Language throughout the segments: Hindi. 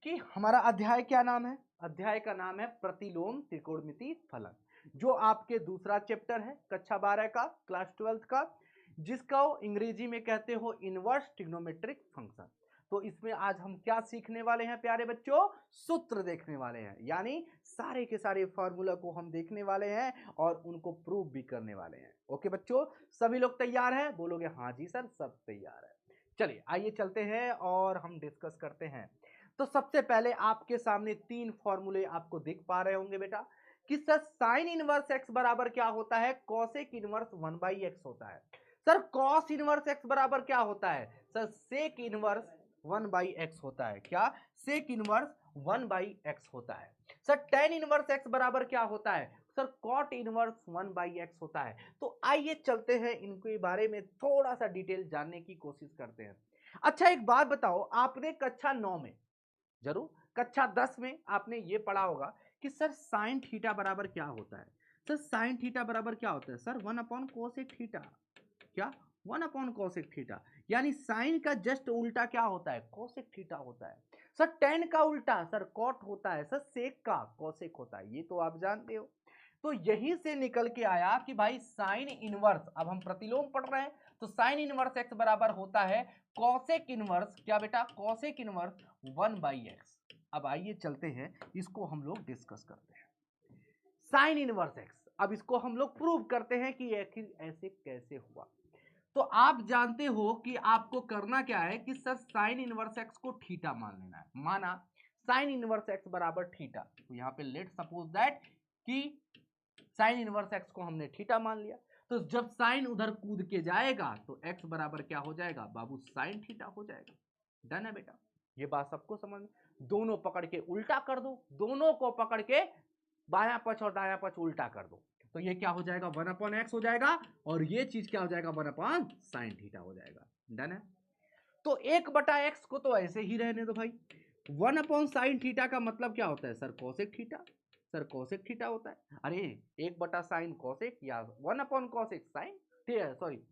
कि हमारा अध्याय क्या नाम है। अध्याय का नाम है प्रतिलोम त्रिकोणमिति फलन, जो आपके दूसरा चैप्टर है कक्षा 12 का, क्लास 12 का, जिसका अंग्रेजी में कहते हो इनवर्स ट्रिग्नोमेट्रिक फंक्शन। तो इसमें आज हम क्या सीखने वाले हैं प्यारे बच्चों, सूत्र देखने वाले हैं, यानी सारे के सारे फॉर्मूला को हम देखने वाले हैं और उनको प्रूव भी करने वाले हैं। ओके बच्चों, सभी लोग तैयार हैं? बोलोगे हाँ जी सर, सब तैयार है। चलिए आइए चलते हैं और हम डिस्कस करते हैं। तो सबसे पहले आपके सामने तीन फॉर्मूले आपको दिख पा रहे होंगे बेटा, कि सर साइन इनवर्स एक्स बराबर क्या होता है, कॉसेक इनवर्स 1/x होता है। सर कॉस इनवर्स एक्स बराबर क्या होता है, सर सेक इनवर्स 1/x होता है। क्या, सेक इनवर्स 1/x होता है। सर टेन इनवर्स एक्स बराबर क्या होता है, सर कॉट इनवर्स 1/x होता है। तो आइए चलते हैं, इनके बारे में थोड़ा सा डिटेल जानने की कोशिश करते हैं। अच्छा एक बात बताओ, आपने कक्षा 9 में, जरूर कक्षा 10 में आपने ये पढ़ा होगा कि सर साइन थीटा बराबर क्या होता है। सर साइन थीटा बराबर क्या होता है, सर 1/कोसेक थीटा। क्या, 1/कोसेक थीटा, यानी साइन का जस्ट उल्टा क्या होता है, कोसेक थीटा होता है। सर टेन का उल्टा सर कॉट होता है, सर सेक का कोसेक होता है, ये तो आप जानते हो। तो यहीं से निकल के आया कि भाई साइन इनवर्स, अब हम प्रतिलोम पढ़ रहे हैं, तो साइन इनवर्स एक्स बराबर होता है कॉसेक इनवर्स, क्या बेटा, कॉसेक इनवर्स 1/x। अब आइए चलते हैं, इसको हम लोग डिस्कस करते हैं। साइन इनवर्स एक्स, अब इसको हम लोग प्रूव करते हैं कि आखिर ऐसे कैसे हुआ। तो आप जानते हो कि आपको करना क्या है कि सर साइन इनवर्स एक्स को थीटा मान लेना है। माना साइन इनवर्स एक्स बराबर थीटा, तो यहाँ पे लेट सपोज दैट कि साइन इनवर्स एक्स को हमने थीटा मान लिया, तो जब साइन उधर कूद के जाएगा तो एक्स बराबर क्या हो जाएगा बाबू, साइन थीटा हो जाएगा। डन है बेटा, ये बात सबको समझ में। दोनों पकड़ के उल्टा कर दो, दोनों को पकड़ के बायां पक्ष और दायां पक्ष उल्टा कर दो, तो ये क्या हो जाएगा 1/x हो जाएगा, और ये चीज क्या हो जाएगा 1/sin थीटा हो जाएगा। डन है। तो 1/x को तो ऐसे ही रहने दो भाई। 1/sin थीटा का मतलब क्या होता है, sir cosec theta, sir cosec theta होता है। अरे 1/sin कोसेक या 1/कोसेक साइन, सॉरी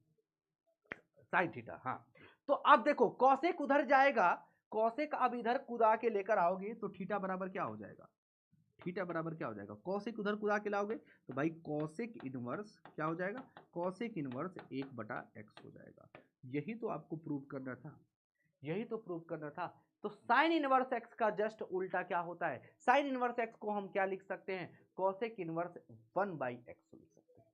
साइन थीटा। हाँ, तो अब देखो कोसेक उधर जाएगा, कोसेक अब इधर कुदा के लेकर आओगे तो थीटा बराबर क्या हो जाएगा, थीटा बराबर क्या हो जाएगा, कॉसेक उधर कुदा के लाओगे तो भाई कॉसेक इनवर्स क्या हो जाएगा, कॉसेक इनवर्स 1/x हो जाएगा। यही तो आपको प्रूव करना था, यही तो प्रूव करना था। तो साइन इनवर्स एक्स का जस्ट उल्टा क्या होता है, साइन इनवर्स एक्स को हम क्या लिख सकते हैं, कॉसेक इनवर्स 1/x लिख सकते हैं।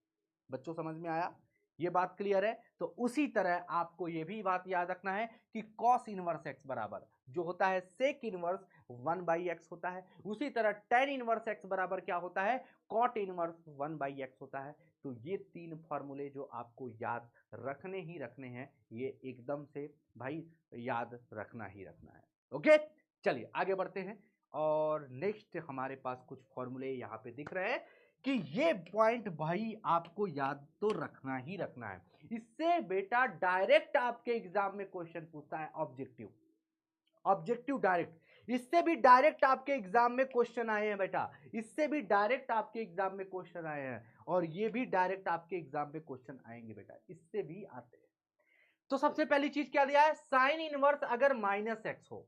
बच्चों समझ में आया, ये बात क्लियर है। तो उसी तरह आपको ये भी बात याद रखना है कि कॉस इनवर्स एक्स बराबर जो होता है सेक इनवर्स 1/x होता है, उसी तरह टेन इनवर्स एक्स बराबर क्या होता है, कॉट इनवर्स 1/x होता है। तो ये तीन फॉर्मूले जो आपको याद रखने ही रखने हैं, ये एकदम से भाई याद रखना ही रखना है। ओके, चलिए आगे बढ़ते हैं। और नेक्स्ट हमारे पास कुछ फॉर्मूले यहाँ पे दिख रहे हैं कि ये पॉइंट भाई आपको याद तो रखना ही रखना है। इससे बेटा डायरेक्ट आपके एग्जाम में क्वेश्चन पूछता है, ऑब्जेक्टिव, ऑब्जेक्टिव डायरेक्ट, इससे भी डायरेक्ट आपके एग्जाम में क्वेश्चन आए हैं बेटा, इससे भी डायरेक्ट आपके एग्जाम में क्वेश्चन आए हैं, और ये भी डायरेक्ट आपके एग्जाम में क्वेश्चन आएंगे बेटा, इससे भी आते हैं। तो सबसे पहली चीज क्या दिया है, साइन इनवर्स अगर -x हो,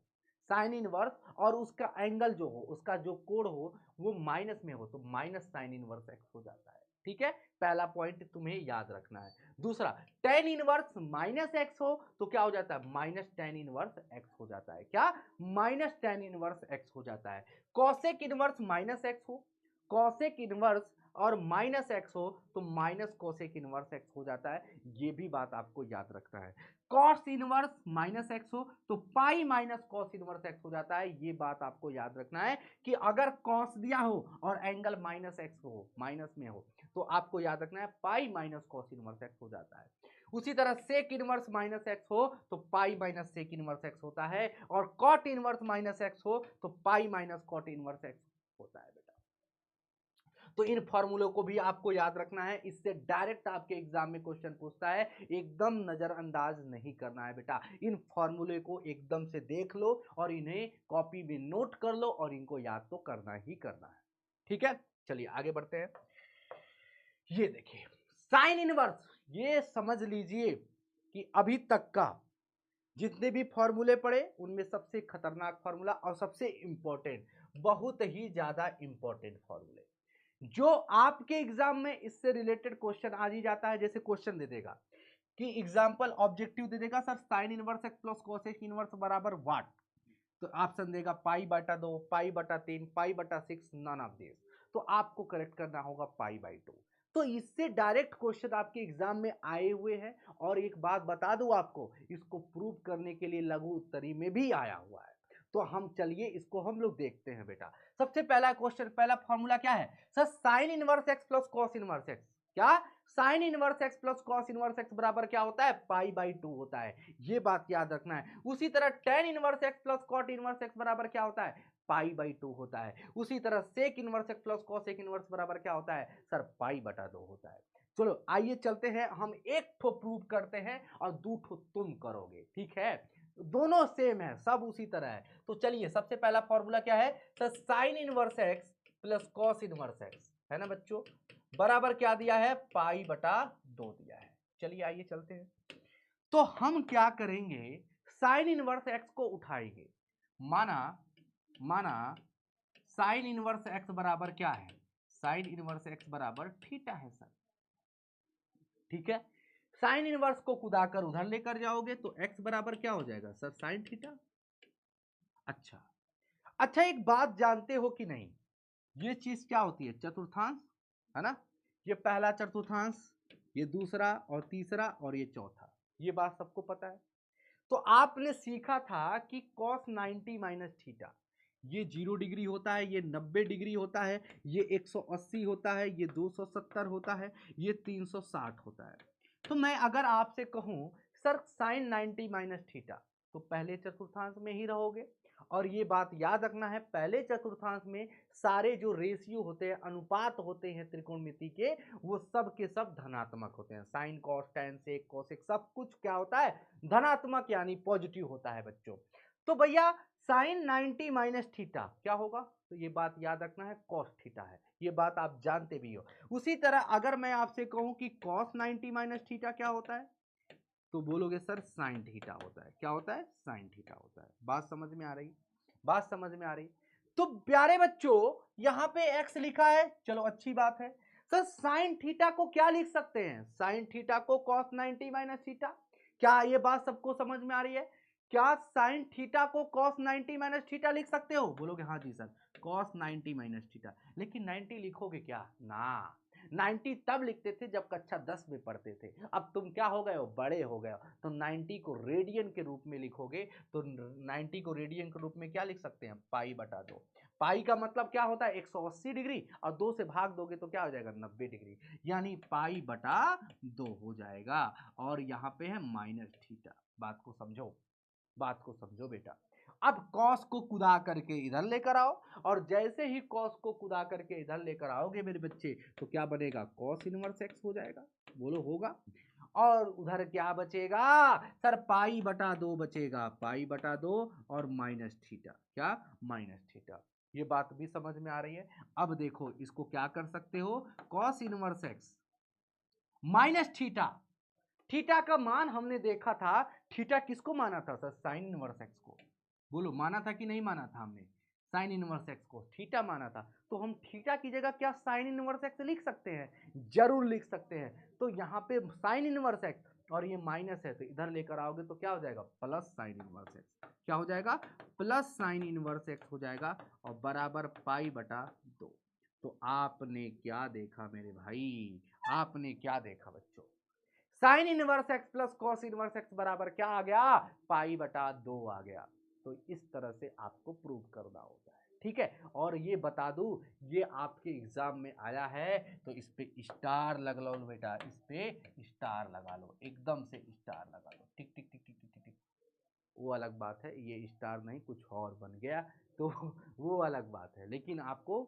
साइन इनवर्स और उसका एंगल जो हो, उसका जो कोण हो वो माइनस में हो, तो माइनस साइन इनवर्स x हो जाता है। ठीक है, पहला पॉइंट तुम्हें याद रखना है। दूसरा, टेन इनवर्स -x हो तो क्या हो जाता है, -tan इनवर्स x हो जाता है। क्या, -tan इनवर्स x हो जाता है। कॉसेक इनवर्स -x हो, कॉसेक इनवर्स और -x हो तो माइनस कोसेक इनवर्स x हो जाता है, ये भी बात आपको याद रखना है। कॉस इनवर्स -x हो तो pi minus cos inverse x हो जाता है, ये बात आपको याद रखना है कि अगर कॉस दिया हो और एंगल -x हो, माइनस में हो, तो आपको याद रखना है pi minus cos inverse x हो जाता है। उसी तरह सेक इनवर्स -x हो तो pi minus sec inverse x होता है, और कॉट इनवर्स -x हो तो pi minus cot inverse x होता है बेटा। तो इन फॉर्मूलों को भी आपको याद रखना है, इससे डायरेक्ट आपके एग्जाम में क्वेश्चन पूछता है, एकदम नजरअंदाज नहीं करना है बेटा। इन फॉर्मूले को एकदम से देख लो और इन्हें कॉपी में नोट कर लो, और इनको याद तो करना ही करना है। ठीक है, चलिए आगे बढ़ते हैं। ये देखिए साइन इनवर्स, ये समझ लीजिए कि अभी तक का जितने भी फॉर्मूले पढ़े उनमें सबसे खतरनाक फॉर्मूला और सबसे इंपॉर्टेंट, बहुत ही ज्यादा इंपॉर्टेंट फॉर्मूले जो आपके एग्जाम में इससे रिलेटेड क्वेश्चन आ ही जाता है। जैसे क्वेश्चन दे देगा कि एग्जाम्पल ऑब्जेक्टिव दे देगा sir sine inverse x plus cosec inverse बराबर व्हाट, तो ऑप्शन देगा पाई बटा 2, पाई बटा 3, पाई बटा 6, नन ऑफ दिस, तो आपको करेक्ट करना होगा पाई बाई 2। तो इससे डायरेक्ट क्वेश्चन आपके एग्जाम में आए हुए हैं। और एक बात बता दूं आपको, इसको प्रूव करने के लिए लघु उत्तरी में भी आया हुआ है। तो हम चलिए इसको हम लोग देखते हैं बेटा। सबसे पहला क्वेश्चन, पहला फॉर्मूला क्या है sir, sine inverse x plus cos inverse x, क्या sine inverse x plus cos inverse x बराबर क्या होता है, पाई बाई 2 होता है, ये बात याद रखना है। उसी तरह tan inverse x plus cot inverse x बराबर क्या होता है, पाई बाई 2 होता है। उसी तरह sec inverse x plus cosec inverse बराबर क्या होता है सर, पाई बटा 2 होता है। चलो आइए चलते हैं, हम एक ठो प्रूव करते हैं और दो ठो तुम करोगे, ठीक है, दोनों सेम है, सब उसी तरह है। तो चलिए सबसे पहला फॉर्मूला क्या है sir, sine inverse x plus cos inverse x है ना बच्चों, बराबर क्या दिया है, पाई बटा 2 दिया है। चलिए आइए चलते हैं। तो हम क्या करेंगे, साइन इनवर्स एक्स को उठाएंगे, माना माना साइन इनवर्स एक्स बराबर क्या है, साइन इनवर्स एक्स बराबर थीटा है सर, ठीक है। साइन इनवर्स को कुदाकर उधर लेकर जाओगे तो एक्स बराबर क्या हो जाएगा सर, साइन थीटा। अच्छा अच्छा, एक बात जानते हो कि नहीं, ये चीज क्या होती है, चतुर्थांश है ना, ये पहला चतुर्थांश, ये दूसरा और तीसरा और ये चौथा, ये बात सबको पता है। तो आपने सीखा था कि cos 90 माइनस थीटा, ये 0 डिग्री होता है, ये 90 डिग्री होता है, ये 180 होता है, ये 270 होता है, ये 360 होता है। तो मैं अगर आपसे कहूं सर साइन 90 माइनस थीटा, तो पहले चतुर्थांश में ही रहोगे। और ये बात याद रखना है, पहले चतुर्थांश में सारे जो रेशियो होते हैं, अनुपात होते हैं त्रिकोणमिति के, वो सब के सब धनात्मक होते हैं। Sine cos tan sec cosec सब कुछ क्या होता है, धनात्मक यानी पॉजिटिव होता है बच्चों। तो भैया साइन 90 माइनस थीटा क्या होगा, तो ये बात याद रखना है, कॉस थीटा है, ये बात आप जानते भी हो। उसी तरह अगर मैं आपसे कहूं कि कॉस 90 माइनस थीटा क्या होता है, तो बोलोगे सर साइन थीटा होता है, क्या होता है, साइन थीटा होता है। बात समझ में आ रही, बात समझ में आ रही। तो प्यारे बच्चों यहां पे एक्स लिखा है, चलो अच्छी बात है। सर साइन थीटा को क्या लिख सकते हैं, साइन थीटा को कॉस 90 माइनस थीटा, क्या ये बात सबको समझ में आ रही है, क्या साइन थीटा को कॉस 90 माइनस थीटा लिख सकते हो, बोलोगे हाँ जी सर कॉस 90 माइनस थीटा, लेकिन 90 लिखोगे क्या ना, 90 तब लिखते थे जब कक्षा 10 में पढ़ते थे, अब तुम क्या हो गए हो, बड़े हो गए हो, तो 90 को रेडियन के रूप में लिखोगे, तो 90 को रेडियन के रूप में क्या लिख सकते हैं, पाई बटा 2। पाई का मतलब क्या होता है 180 डिग्री, और 2 से भाग दोगे तो क्या हो जाएगा 90 डिग्री, यानी पाई बटा 2 हो जाएगा। और यहाँ पे है माइनस थीटा, बात को समझो, बात को समझो बेटा। अब कॉस को कुदा करके इधर लेकर आओ, और जैसे ही कॉस को कुदा करके इधर लेकर आओगे मेरे बच्चे, तो क्या बनेगा, कॉस इनवर्स एक्स हो जाएगा, बोलो होगा। और उधर क्या बचेगा सर, पाई बटा 2 बचेगा, पाई बटा 2 और माइनस थीटा, क्या माइनस थीटा, ये बात भी समझ में आ रही है। अब देखो इसको क्या कर सकते हो, cos inverse x minus theta, theta का मान हमने देखा था, थीटा किसको माना था सर, साइन इनवर्स एक्स को, बोलो माना था कि नहीं माना था हमने, साइन इनवर्स एक्स को थीटा माना था। तो हम थीटा की जगह क्या साइन इनवर्स एक्स लिख सकते हैं, जरूर लिख सकते हैं। तो यहाँ पे साइन इनवर्स एक्स और ये माइनस है, तो इधर लेकर आओगे तो क्या हो जाएगा, प्लस साइन इनवर्स एक्स, क्या हो जाएगा, प्लस साइन इनवर्स एक्स हो जाएगा, और बराबर पाई बटा 2। तो आपने क्या देखा मेरे भाई, आपने क्या देखा बच्चों, sign inverse x plus cos inverse x बराबर क्या आ गया, पाई बटा 2 आ गया। तो इस तरह से आपको प्रूव करना होता है, ठीक है। और ये बता दूं, ये आपके एग्जाम में आया है, तो इस पे स्टार लगा लो बेटा, इस पे स्टार लगा लो, एकदम से स्टार लगा लो, टिक टिक टिक टिक टिक टिक। वो अलग बात है, ये स्टार नहीं कुछ और बन गया, तो वो अलग बात है, लेकिन आपको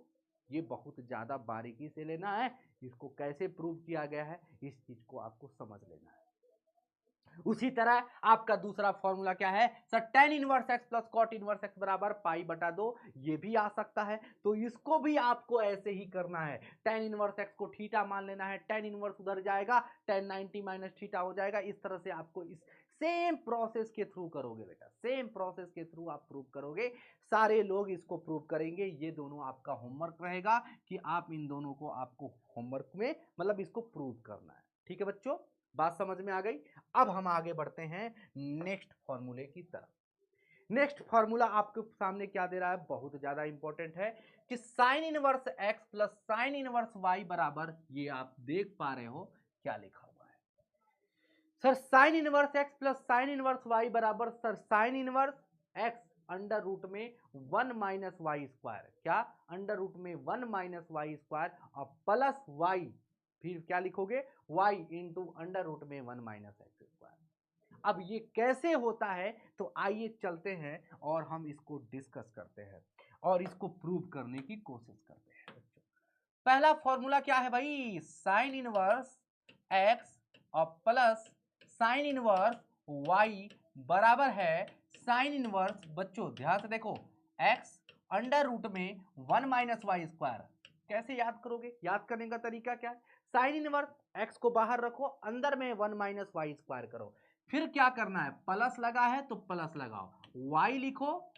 ये बहुत ज़्यादा बारीकी से लेना है, इसको कैसे प्रूव किया गया है इस चीज़ को आपको समझ लेना है। उसी तरह आपका दूसरा फॉर्मूला क्या है sir, tan inverse x plus cot inverse x बराबर पाई बटा 2, ये भी आ सकता है। तो इसको भी आपको ऐसे ही करना है, टेन इनवर्स एक्स को थीटा मान लेना है, टेन इनवर्स उधर जाएगा, टेन 90 माइनस थीटा हो जाएगा, इस तरह से आपको इस सेम प्रोसेस के थ्रू करोगे बेटा, सेम प्रोसेस के थ्रू आप प्रूव करोगे। सारे लोग इसको प्रूव करेंगे। ये दोनों आपका होमवर्क रहेगा कि आप इन दोनों को आपको होमवर्क में मतलब इसको प्रूव करना है। ठीक है बच्चों, बात समझ में आ गई। अब हम आगे बढ़ते हैं नेक्स्ट फॉर्मूले की तरफ। नेक्स्ट फॉर्मूला आपके सामने क्या दे रहा है, बहुत ज्यादा इंपॉर्टेंट है कि sine inverse x plus sine inverse y बराबर, ये आप देख पा रहे हो क्या लिखा हुआ है sir, sine inverse x plus sine inverse y बराबर sir sine inverse x under root में 1 माइनस वाई स्क्वायर, क्या अंडर रूट में 1 माइनस वाई स्क्वायर और प्लस वाई, फिर क्या लिखोगे y इंटू अंडर रूट में 1 माइनस एक्स स्क्वायर। अब ये कैसे होता है, तो आइए चलते हैं और हम इसको डिस्कस करते हैं और इसको प्रूव करने की कोशिश करते हैं बच्चों। पहला फॉर्मूला क्या है भाई, साइन इनवर्स एक्स और प्लस साइन इनवर्स वाई बराबर है साइन इनवर्स, बच्चों ध्यान से देखो, एक्स अंडर रूट में 1 माइनस वाई स्क्वायर। कैसे याद करोगे, याद करने का तरीका क्या है, साइन इनवर्स एक्स को बाहर रखो, अंदर में 1 माइनस वाई स्क्वायर करो, फिर क्या करना है, प्लस लगा है तो प्लस लगाओ, y लिखो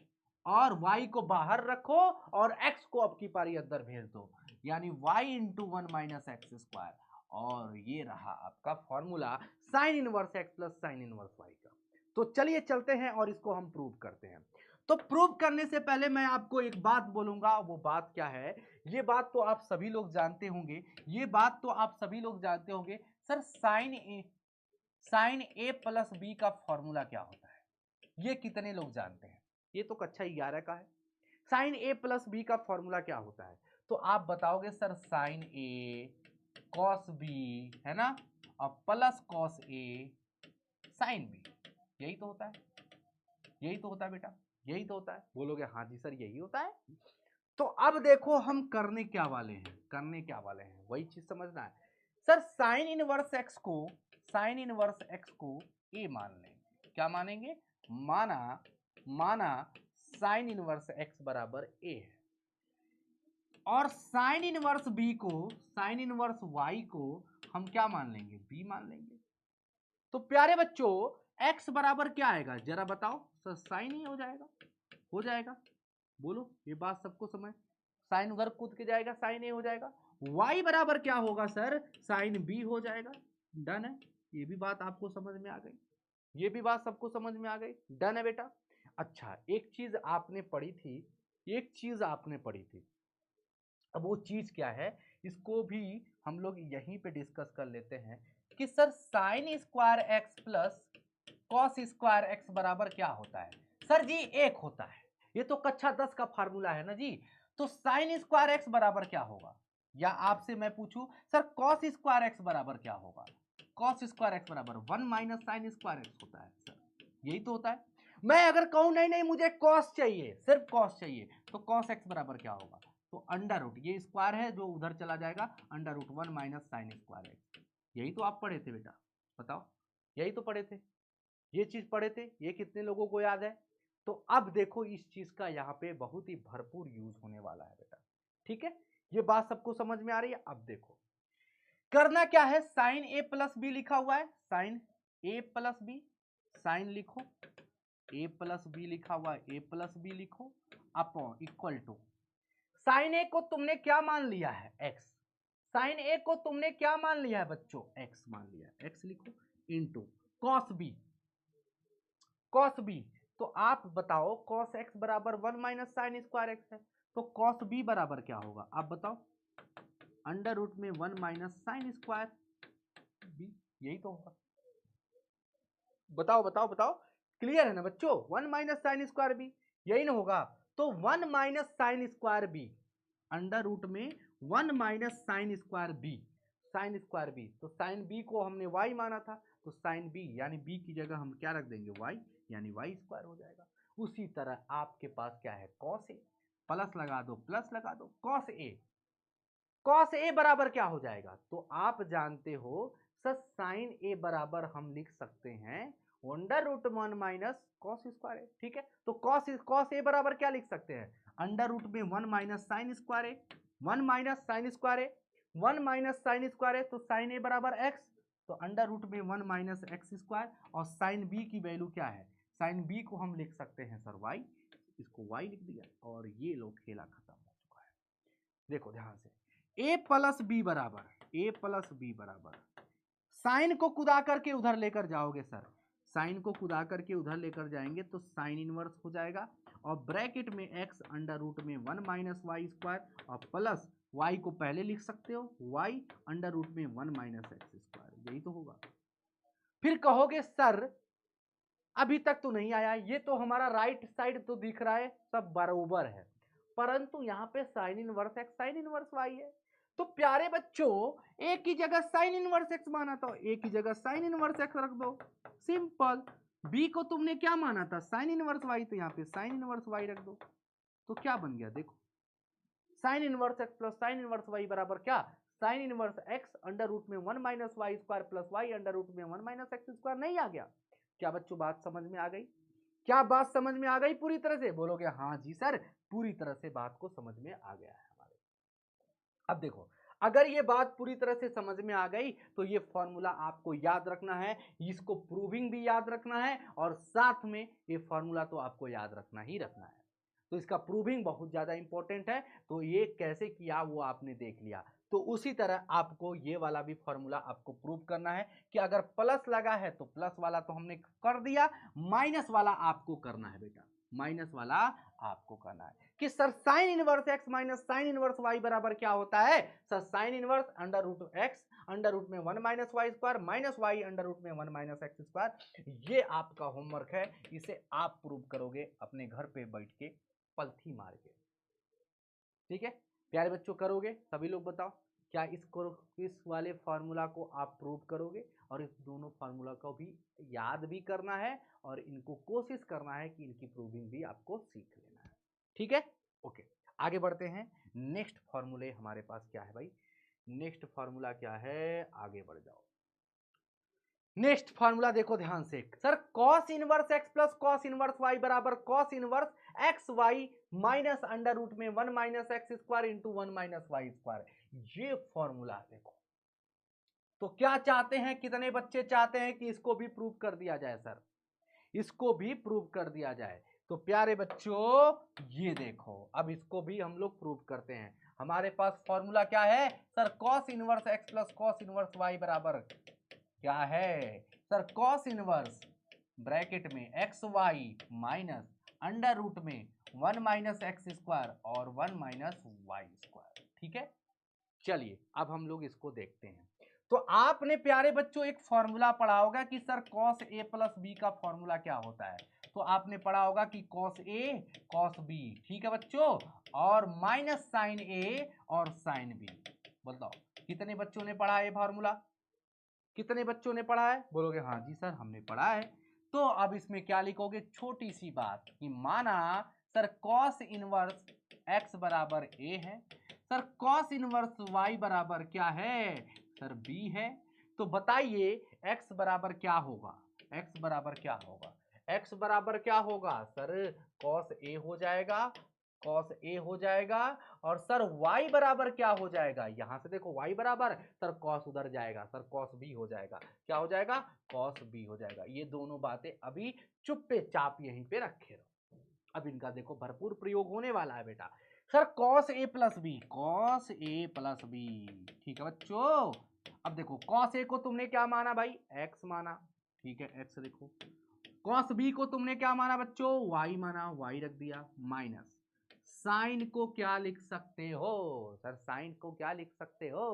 और y को बाहर रखो और x को अब की पारी अंदर भेज दो, यानी y into 1 minus x square. और ये रहा आपका formula sine inverse x plus sine inverse y का। तो चलिए चलते हैं और इसको हम प्रूव करते हैं। तो प्रूव करने से पहले मैं आपको एक बात बोलूंगा, वो बात क्या है, ये बात तो आप सभी लोग जानते होंगे, ये बात तो आप सभी लोग जानते होंगे सर, साइन ए प्लस बी का फॉर्मूला क्या होता है, ये कितने लोग जानते हैं, ये तो कक्षा 11 का है। साइन ए प्लस बी का फॉर्मूला क्या होता है, तो आप बताओगे सर साइन ए कॉस बी है ना, और plus cos A sine B, यही तो होता है, यही तो होता है बेटा, यही तो होता है। बोलोगे हाँ जी सर यही होता है। तो अब देखो हम करने क्या वाले हैं, करने क्या वाले हैं वही चीज समझना है। सर साइन इनवर्स एक्स को, साइन इनवर्स एक्स को ए मान लेंगे, क्या मानेंगे, माना साइन इनवर्स एक्स बराबर ए है, और साइन इनवर्स बी को, साइन इनवर्स वाई को हम क्या मान लेंगे, बी मान लेंगे। तो प्यारे बच्चों एक्स बराबर क्या आएगा जरा बताओ, सर साइन ही हो जाएगा, हो जाएगा, बोलो ये बात सबको समझ, साइन वर्ग कूद के जाएगा, साइन ए हो जाएगा। y बराबर क्या होगा सर, साइन बी हो जाएगा। डन है, ये भी बात आपको समझ में आ गई, ये भी बात सबको समझ में आ गई, डन है बेटा। अच्छा एक चीज आपने पढ़ी थी, एक चीज आपने पढ़ी थी, अब वो चीज क्या है, इसको भी हम लोग यहीं पे डिस्कस कर लेते हैं कि sir sign square x plus cos square x बराबर क्या होता है, सर जी एक होता है, ये तो कक्षा 10 का फार्मूला है ना जी। तो साइन स्क्वायर एक्स बराबर क्या होगा, या आपसे मैं पूछूं सर कॉस स्क्वायर एक्स बराबर क्या होगा, कॉस स्क्वायर एक्स बराबर 1 माइनस साइन स्क्वायर एक्स होता है सर, यही तो होता है। मैं अगर कहूं नहीं नहीं मुझे कॉस चाहिए, सिर्फ कॉस चाहिए, तो कॉस एक्स बराबर क्या होगा, तो अंडर रूट, ये स्क्वायर है जो उधर चला जाएगा, under root 1 minus sine square x. यही तो आप पढ़े थे बेटा, बताओ, यही तो पढ़े थे, ये चीज पढ़े थे, ये कितने लोगों को याद है। तो अब देखो इस चीज का यहाँ पे बहुत ही भरपूर यूज होने वाला है बेटा, ठीक है, ये बात सबको समझ में आ रही है। अब देखो करना क्या है, साइन ए प्लस बी लिखा हुआ है, साइन ए प्लस बी, साइन लिखो, ए प्लस बी लिखा हुआ है, ए प्लस बी लिखो, अपॉन इक्वल टू, साइन ए को तुमने क्या मान लिया है, एक्स, साइन ए को तुमने क्या मान लिया है बच्चों, एक्स मान लिया है, एक्स लिखो, into cos b, cos b, तो आप बताओ कॉस एक्स बराबर 1 माइनस साइन स्क्वायर एक्स है, तो कॉस बी बराबर क्या होगा आप बताओ, अंडर रूट में 1 माइनस साइन स्क्वायर बी, यही तो होगा, बताओ बताओ बताओ, क्लियर है ना बच्चों, 1 माइनस साइन स्क्वायर बी, यही ना होगा। तो 1 minus sine square b under root में 1 minus sine square b, sine square b, तो साइन बी को हमने y माना था, तो साइन बी यानी बी की जगह हम क्या रख देंगे y, यानी y स्क्वायर हो जाएगा। उसी तरह आपके पास क्या है, कॉस ए, प्लस लगा दो प्लस लगा दो, कॉस ए, कॉस ए बराबर क्या हो जाएगा, तो आप जानते हो सर साइन ए बराबर हम लिख सकते हैं under root 1 minus cos square A, ठीक है। तो कॉस ए बराबर क्या लिख सकते हैं, अंडर रूट में 1 माइनस साइन स्क्वायर ए, 1 माइनस साइन स्क्वायर ए, 1 माइनस साइन स्क्वायर ए, तो साइन ए बराबर एक्स, तो अंडर रूट में 1 माइनस एक्स स्क्वायर, और साइन बी की वैल्यू क्या है, साइन बी को हम लिख सकते हैं सर वाई, इसको वाई लिख दिया और ये लो खेला खत्म हो चुका है। देखो ध्यान से, ए प्लस बी बराबर साइन को कुदा करके उधर लेकर जाओगे सर, साइन को कुदा करके उधर लेकर जाएंगे तो साइन इनवर्स हो जाएगा, और ब्रैकेट में एक्स अंडर रूट में 1 माइनस वाई स्क्वायर और प्लस वाई को पहले लिख सकते हो वाई अंडर रूट में 1 माइनस एक्स स्क्वायर, यही तो होगा। फिर कहोगे सर अभी तक तो नहीं आया, ये तो हमारा राइट साइड तो दिख रहा है सब बराबर है, परंतु यहाँ पे sine inverse x sine inverse y है। तो प्यारे बच्चों एक की जगह साइन इनवर्स एक्स माना था, एक की जगह साइन इनवर्स एक्स रख दो, सिंपल। बी को तुमने क्या माना था, साइन इनवर्स वाई, तो यहाँ पे साइन इनवर्स वाई रख दो, तो क्या बन गया देखो, sine inverse x plus sine inverse y बराबर क्या, sine inverse x under root में 1 minus y square plus y under root में 1 माइनस एक्स स्क्वायर। नहीं आ गया? क्या बच्चों बात समझ में आ गई? क्या बात समझ में आ गई पूरी तरह से? बोलोगे हाँ जी सर, पूरी तरह से बात को समझ में आ गया है हमारे। अब देखो, अगर ये बात पूरी तरह से समझ में आ गई तो ये फॉर्मूला आपको याद रखना है, इसको प्रूविंग भी याद रखना है, और साथ में ये फॉर्मूला तो आपको याद रखना ही रखना है। तो इसका प्रूविंग बहुत ज्यादा इंपॉर्टेंट है, तो ये कैसे किया वो आपने देख लिया। तो उसी तरह आपको ये वाला भी फॉर्मूला आपको प्रूव करना है कि अगर प्लस लगा है तो प्लस वाला तो हमने कर दिया, माइनस वाला आपको करना है बेटा, माइनस वाला आपको करना है कि sir sine inverse x minus sine inverse y बराबर क्या होता है। Sir sine inverse under root x under root में 1 minus y square minus y under root में 1 माइनस एक्स स्क्वायर। ये आपका होमवर्क है, इसे आप प्रूव करोगे अपने घर पे बैठ के पलथी मार के। ठीक है प्यारे बच्चों, करोगे? सभी लोग बताओ, क्या इस वाले फॉर्मूला को आप प्रूव करोगे? और इस दोनों फॉर्मूला को भी याद भी करना है और इनको कोशिश करना है कि इनकी प्रूविंग भी आपको सीख लेना है। ठीक है, ओके, आगे बढ़ते हैं। नेक्स्ट फॉर्मूले हमारे पास क्या है भाई, नेक्स्ट फॉर्मूला क्या है, आगे बढ़ जाओ। नेक्स्ट फॉर्मूला देखो ध्यान से, sir cos inverse x plus cos inverse y बराबर cos inverse x y minus under root में 1 minus x square into 1 minus y square. ये फॉर्मूला देखो, तो क्या चाहते हैं, कितने बच्चे चाहते हैं कि इसको भी प्रूव कर दिया जाए? सर इसको भी प्रूव कर दिया जाए। तो प्यारे बच्चों ये देखो, अब इसको भी हम लोग प्रूव करते हैं। हमारे पास फॉर्मूला क्या है sir, cos inverse x plus cos inverse y बराबर क्या है सर, कॉस इनवर्स ब्रैकेट में x y minus under root में 1 माइनस एक्स स्क्वायर और 1 माइनस वाई स्क्वायर। ठीक है, चलिए अब हम लोग इसको देखते हैं। तो आपने प्यारे बच्चों एक फॉर्मूला पढ़ा होगा कि sir cos A plus b का फॉर्मूला क्या होता है। तो आपने पढ़ा होगा कि कॉस ए कॉस बी, ठीक है बच्चों, और माइनस साइन ए और साइन बी। बताओ कितने बच्चों ने पढ़ा है फॉर्मूला, कितने बच्चों ने पढ़ा है? बोलोगे हाँ जी सर हमने पढ़ा है। तो अब इसमें क्या लिखोगे, छोटी सी बात कि माना सर कॉस इनवर्स एक्स बराबर ए है, सर कॉस इनवर्स वाई बराबर क्या है सर बी है। तो बताइए एक्स बराबर क्या होगा, एक्स बराबर क्या होगा, एक्स बराबर क्या होगा सर, कॉस ए हो जाएगा, कॉस ए हो जाएगा, और सर y बराबर क्या हो जाएगा, यहां से देखो y बराबर सर कॉस उधर जाएगा, सर कॉस बी हो जाएगा, क्या हो जाएगा, कॉस बी हो जाएगा। ये दोनों बातें अभी चुप्पे चाप यहीं पे रखे रहो, अब इनका देखो भरपूर प्रयोग होने वाला है बेटा। Sir cos A plus B, cos A plus B, ठीक है बच्चों। अब देखो कॉस ए को तुमने क्या माना भाई, एक्स माना, ठीक है एक्स लिखो। कॉस बी को तुमने क्या माना बच्चों, वाई माना, वाई रख दिया, माइनस साइन को क्या लिख सकते हो सर, साइन को क्या लिख सकते हो,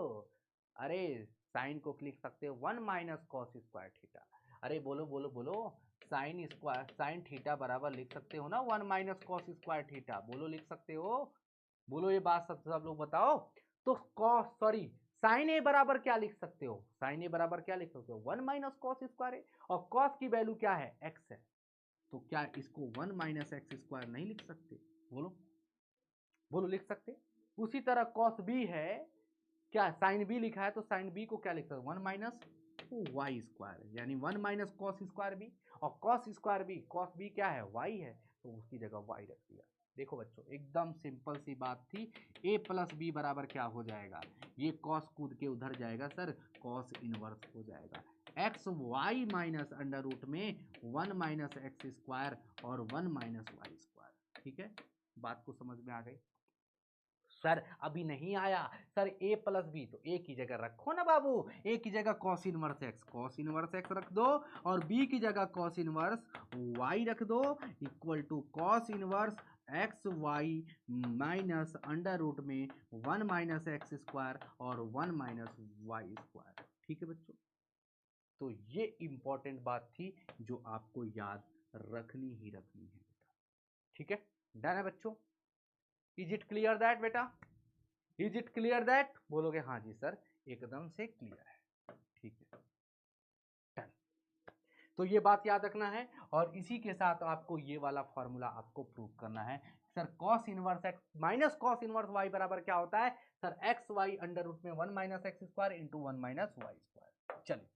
अरे साइन को लिख सकते हो 1 माइनस कॉस स्क्वायर थीटा। अरे बोलो बोलो बोलो, साइन स्क्वायर साइन थीटा बराबर लिख सकते हो ना 1 माइनस कॉस स्क्वायर थीटा, बोलो लिख सकते हो, बोलो ये बात सब लोग बताओ। तो कॉस सॉरी साइन ए बराबर क्या लिख सकते हो, साइन ए बराबर क्या लिख सकते हो 1 माइनस कॉस स्क्वायर है, और कॉस की वैल्यू क्या है एक्स है, तो क्या इसको 1 माइनस एक्स स्क्वायर नहीं लिख सकते? बोलो बोलो लिख सकते। उसी तरह कॉस बी है, क्या साइन बी लिखा है तो साइन बी को क्या लिख सकते, 1 माइनस वाई स्क्वायर, यानी 1 माइनस कॉस स्क्वायर बी, और cos square b, cos b क्या है वाई है, तो उसकी जगह वाई रख दिया। देखो बच्चों एकदम सिंपल सी बात थी, a प्लस बी बराबर क्या हो जाएगा, ये कॉस कूद के उधर जाएगा सर, कॉस इनवर्स हो जाएगा x y minus under root में 1 माइनस एक्स स्क्वायर और 1 माइनस वाई स्क्वायर। ठीक है, बात को समझ में आ गई। सर अभी नहीं आया सर a प्लस बी, तो a की जगह रखो ना बाबू, a की जगह कॉस इनवर्स एक्स रख दो और b की जगह कॉस इनवर्स y रख दो equal to cos inverse x y minus under root में 1 माइनस एक्स स्क्वायर और 1 माइनस वाई स्क्वायर। ठीक है बच्चों, तो ये इंपॉर्टेंट बात थी जो आपको याद रखनी ही रखनी है बेटा। ठीक है, डन है बच्चों, इज इट क्लियर दैट बेटा, इज इट क्लियर दैट, बोलोगे हाँ जी सर एकदम से क्लियर है। ठीक है डन, तो ये बात याद रखना है और इसी के साथ आपको ये वाला फॉर्मूला आपको प्रूव करना है। Sir cos inverse x minus cos inverse y बराबर क्या होता है, sir x y under root में 1 minus x square into 1 minus y square. चलिए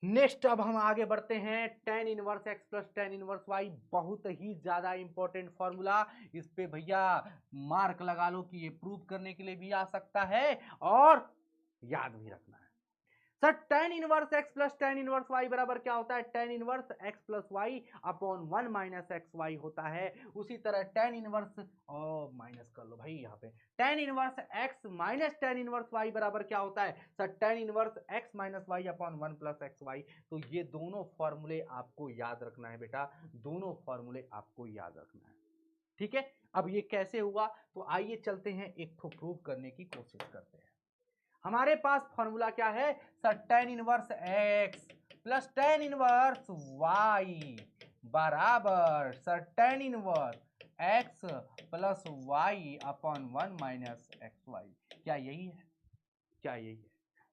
नेक्स्ट अब हम आगे बढ़ते हैं, tan inverse x plus tan inverse y, बहुत ही ज्यादा इंपॉर्टेंट फॉर्मूला, इस पे भैया मार्क लगा लो कि ये प्रूव करने के लिए भी आ सकता है और याद भी रखना है। Sir tan inverse x plus tan inverse y बराबर क्या होता है, tan inverse x plus y upon 1 minus x y होता है। उसी तरह tan इनवर्स माइनस कर लो भाई, यहाँ पे tan inverse x minus tan inverse y बराबर क्या होता है, sir tan inverse x minus y upon 1 plus x y. तो ये दोनों फॉर्मूले आपको याद रखना है बेटा, दोनों फॉर्मूले आपको याद रखना है। ठीक है, अब ये कैसे हुआ, तो आइए चलते हैं एक ठो प्रूव करने की कोशिश करते हैं। हमारे पास फॉर्मूला क्या है, sir tan inverse x plus tan inverse y बराबर sir tan inverse x plus y upon 1 minus x y. क्या यही है, क्या यही है,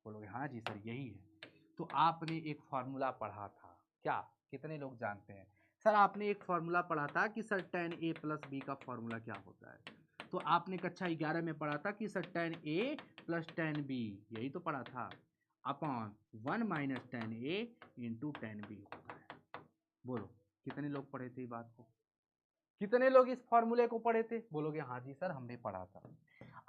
बोलोगे हाँ जी सर यही है। तो आपने एक फॉर्मूला पढ़ा था, क्या कितने लोग जानते हैं, सर आपने एक फॉर्मूला पढ़ा था कि sir tan a plus b का फॉर्मूला क्या होता है, तो आपने कक्षा 11 में पढ़ा था कि sir tan a plus tan b, यही तो पढ़ा था, upon 1 minus tan a into tan b होता है। बोलो कितने लोग पढ़े थे बात को, कितने लोग इस फॉर्मूले को पढ़े थे, बोलोगे हाँ जी सर हमने पढ़ा था।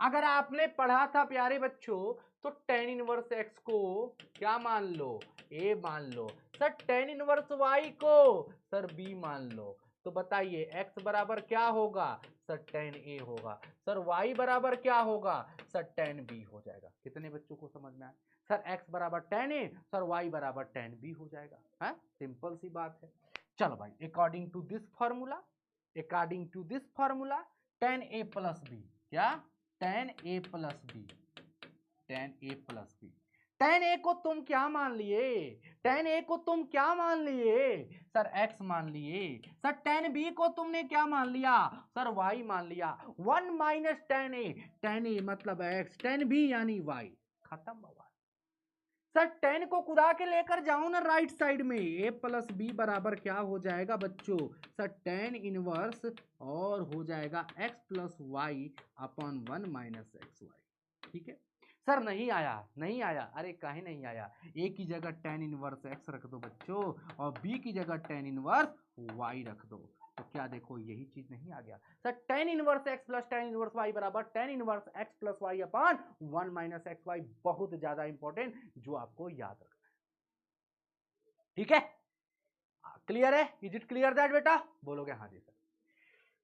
अगर आपने पढ़ा था प्यारे बच्चों तो tan इनवर्स x को क्या मान लो, a मान लो, सर tan इनवर्स y को सर b मान लो। तो बताइए x बराबर क्या होगा, सर tan a होगा, सर y बराबर क्या होगा, सर tan b हो जाएगा। कितने बच्चों को समझ में आया, सर x बराबर tan a, सर y बराबर tan b हो जाएगा। है सिंपल सी बात है। चलो भाई according to this formula, according to this formula tan a plus b, क्या tan a plus b, tan a plus b, tan a को तुम क्या मान लिए, tan a को तुम क्या मान लिए, सर x मान लिए, सर tan b को तुमने क्या मान लिया, सर y मान लिया, 1 माइनस tan a मतलब x, tan b यानी y, खत्म बाबा। सर tan को कुदा के लेकर जाओ ना राइट साइड में, a प्लस बी बराबर क्या हो जाएगा बच्चों, सर tan इनवर्स और हो जाएगा x plus y upon 1 minus x y. ठीक है सर नहीं आया, नहीं आया, अरे काहे नहीं आया, a की जगह tan इनवर्स x रख दो बच्चों और b की जगह tan इनवर्स y रख दो, तो क्या देखो यही चीज नहीं आ गया, sir tan inverse x plus tan inverse y बराबर tan inverse x plus y upon 1 minus x y, बहुत ज्यादा इंपॉर्टेंट जो आपको याद रखना है। ठीक है क्लियर है, इज इट क्लियर दैट बेटा, बोलोगे हाँ जी सर।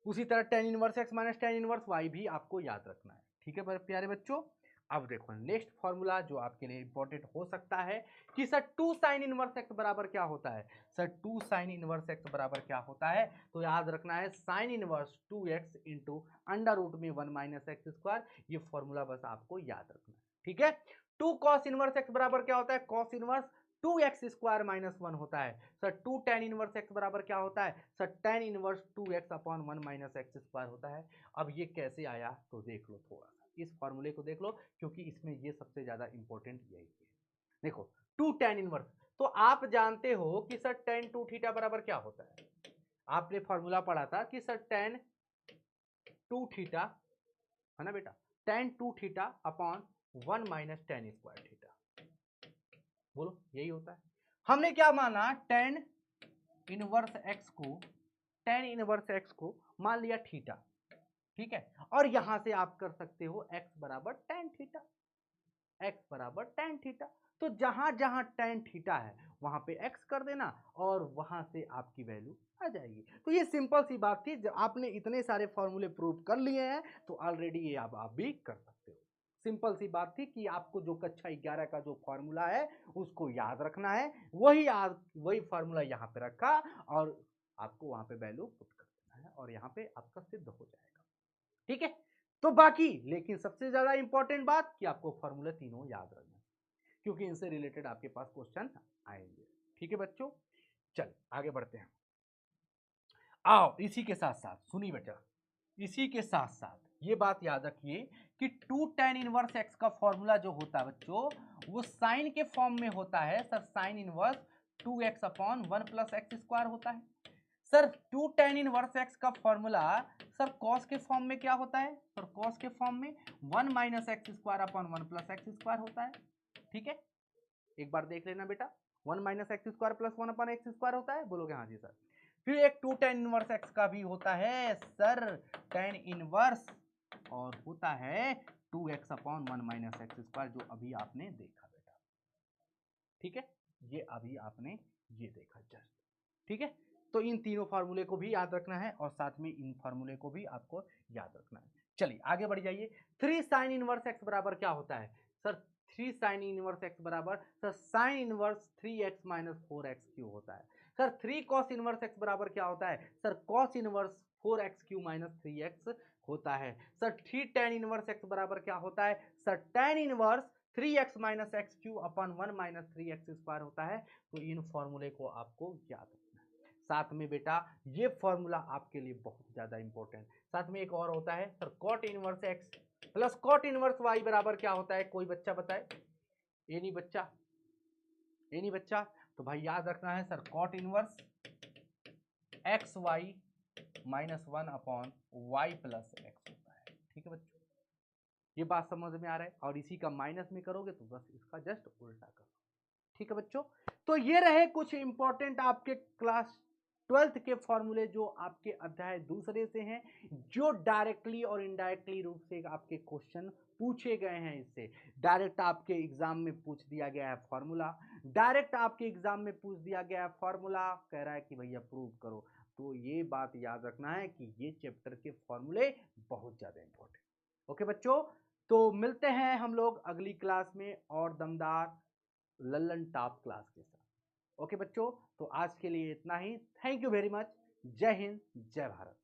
उसी तरह tan inverse x minus tan inverse y भी आपको याद रखना है। ठीक है प्यारे बच्चों, अब देखो नेक्स्ट फॉर्मूला जो आपके लिए इंपॉर्टेंट हो सकता है कि सर 2 sin इनवर्स x बराबर क्या होता है, सर 2 sin इनवर्स x बराबर क्या होता है, तो याद रखना है sin inverse 2x into under root में 1 माइनस एक्स स्क्वायर, ये फॉर्मूला बस आपको याद रखना है। ठीक है 2 cos इनवर्स x बराबर क्या होता है, cos inverse 2x square minus 1 होता है, सर 2 tan इनवर्स x बराबर क्या होता है, sir tan inverse 2x upon 1 minus x square होता है। अब ये कैसे आया तो देख लो, थोड़ा सा इस फॉर्मूले को देख लो क्योंकि इसमें ये सबसे ज्यादा इंपॉर्टेंट यही है। देखो 2 tan इनवर्स, तो आप जानते हो कि सर tan 2 थीटा बराबर क्या होता है, आपने फॉर्मूला पढ़ा था कि सर tan 2 थीटा है ना बेटा, tan 2 theta upon 1 minus tan square theta, बोलो यही होता है। हमने क्या माना tan इनवर्स x को, tan इनवर्स x को मान लिया थीटा, ठीक है, और यहां से आप कर सकते हो x बराबर tan थीटा, x बराबर tan थीटा। तो जहां जहां tan थीटा है वहां पे x कर देना और वहां से आपकी वैल्यू आ जाएगी। तो ये सिंपल सी बात थी, जब आपने इतने सारे फॉर्मूले प्रूव कर लिए हैं तो ऑलरेडी ये अब आप भी कर सकते हो। सिंपल सी बात थी कि आपको जो कक्षा 11 का जो फॉर्मूला है उसको याद रखना है, वही फॉर्मूला यहाँ पे रखा और आपको वहां पे वैल्यू पुट कर देना है और यहाँ पे आपका सिद्ध हो जाएगा, ठीक है। तो बाकी लेकिन सबसे ज्यादा इंपॉर्टेंट बात कि आपको फॉर्मूला तीनों याद रखना है, क्योंकि इनसे रिलेटेड आपके पास क्वेश्चन आएंगे, ठीक है बच्चों। चल आगे बढ़ते हैं। आओ इसी के साथ साथ सुनिए बेटा, इसी के साथ साथ ये बात याद रखिए कि 2 tan इनवर्स x का फॉर्मूला जो होता है बच्चों वो साइन के फॉर्म में होता है sir, sine inverse 2x upon 1 plus x square होता है। सर 2 tan इनवर्स x का फॉर्मूला सर कॉस के फॉर्म में क्या होता है सर, कॉस के फॉर्म में 1 minus x square upon 1 plus x square होता है, ठीक है। एक बार देख लेना बेटा, 1 minus x square plus 1 upon x square होता है, बोलोगे हाँ जी सर। फिर एक 2 tan इनवर्स x का भी होता है सर tan इनवर्स और होता है 2x upon 1 minus x square, जो अभी आपने देखा बेटा, ठीक है, ये अभी आपने ये देखा जस्ट, ठीक है। तो इन तीनों फार्मूले को भी याद रखना है और साथ में इन फार्मूले को भी आपको याद रखना है। चलिए आगे बढ़ जाइए। 3 साइन इनवर्स x बराबर क्या होता है सर, 3 साइन इनवर्स x बराबर sir sine inverse 3x minus 4x cube होता है। सर 3 कॉस इनवर्स x बराबर क्या होता है sir, cos inverse 4x cube minus 3x होता है। सर 3 tan इनवर्स x बराबर क्या होता है sir, tan inverse 3x minus x cube upon 1 minus 3x square होता है। तो इन फॉर्मूले को आपको याद रखना है। साथ में बेटा ये फॉर्मूला आपके लिए बहुत ज्यादा इंपॉर्टेंट, साथ में एक और होता है sir cot inverse x plus cot inverse y बराबर क्या होता है, कोई बच्चा बताए। ये नहीं बच्चा, ये नहीं बच्चा, तो भाई याद रखना है sir cot inverse x y minus 1 upon y plus x होता है, ठीक है बच्चों। ये बात समझ में आ रहा है, और इसी का माइनस में करोगे तो बस इसका जस्ट उल्टा करो, ठीक है बच्चों। तो ये रहे कुछ इंपॉर्टेंट आपके क्लास 12th के फॉर्मूले जो आपके अध्याय दूसरे से हैं, जो डायरेक्टली और इनडायरेक्टली रूप से आपके क्वेश्चन पूछे गए हैं। इससे डायरेक्ट आपके एग्जाम में पूछ दिया गया है फॉर्मूला, डायरेक्ट आपके एग्जाम में पूछ दिया गया है फॉर्मूला, कह रहा है कि भैया प्रूव करो। तो ये बात याद रखना है कि ये चैप्टर के फॉर्मूले बहुत ज्यादा इंपॉर्टेंट। ओके बच्चों, तो मिलते हैं हम लोग अगली क्लास में और दमदार लल्लन टॉप क्लास के साथ। ओके बच्चों, तो आज के लिए इतना ही। Thank you very much. जय हिंद, जय भारत।